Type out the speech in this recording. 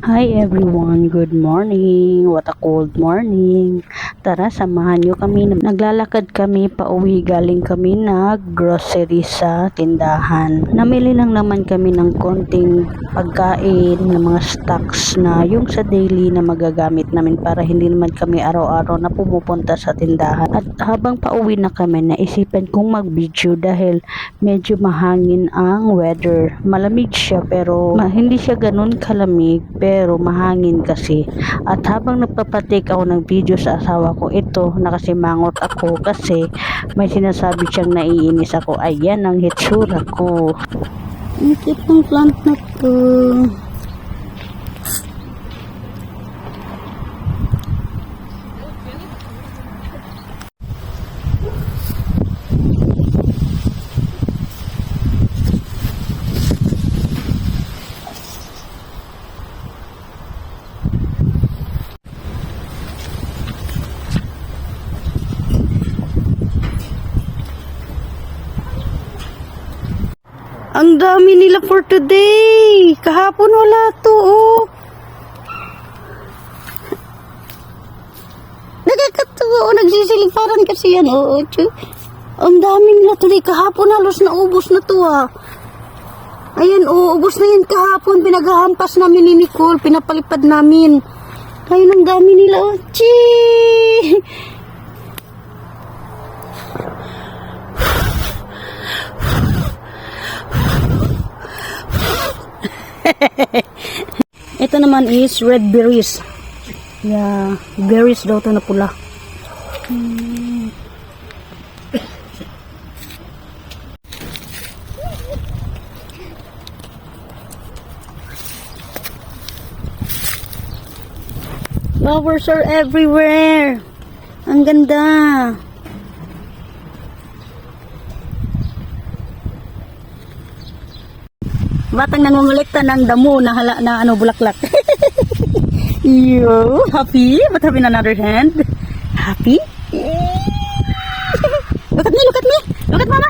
Hi everyone, good morning. What a cold morning. Tara, samahan nyo kami. Naglalakad kami pauwi, galing kami nag-grocery sa tindahan. Namili lang naman kami ng konting pagkain, ng mga stocks na yung sa daily na magagamit namin para hindi naman kami araw-araw na pumupunta sa tindahan. At habang pauwi na kami, naisipan kong mag-video dahil medyo mahangin ang weather. Malamig siya pero hindi siya ganun kalamig pero mahangin kasi. At habang nagpapatake ako ng video sa asawa ko, ito nakasimangot ako kasi may sinasabi siyang naiinis ako. Ayan ang hitsura ko. Ang cute ng plant na to. Ang dami nila for today. Kahapon wala to, oh. Nakakatuwa, oh. Nagsisiliparan kasi yan, oh. Ang dami nila today. Kahapon halos naubos na to, ah. Ayan, oh. Ubos na yan kahapon. Pinaghahampas namin ni Nicole. Pinapalipad namin. Ayun, ang dami nila, oh. Chee! Ito naman is red berries. Yeah, berries daw to na pula. Flowers are everywhere. Ang ganda. Batang nangungulikta ng damo na bulaklak. You happy? But have in another hand. Happy? Look at me, look at me. Look at mama.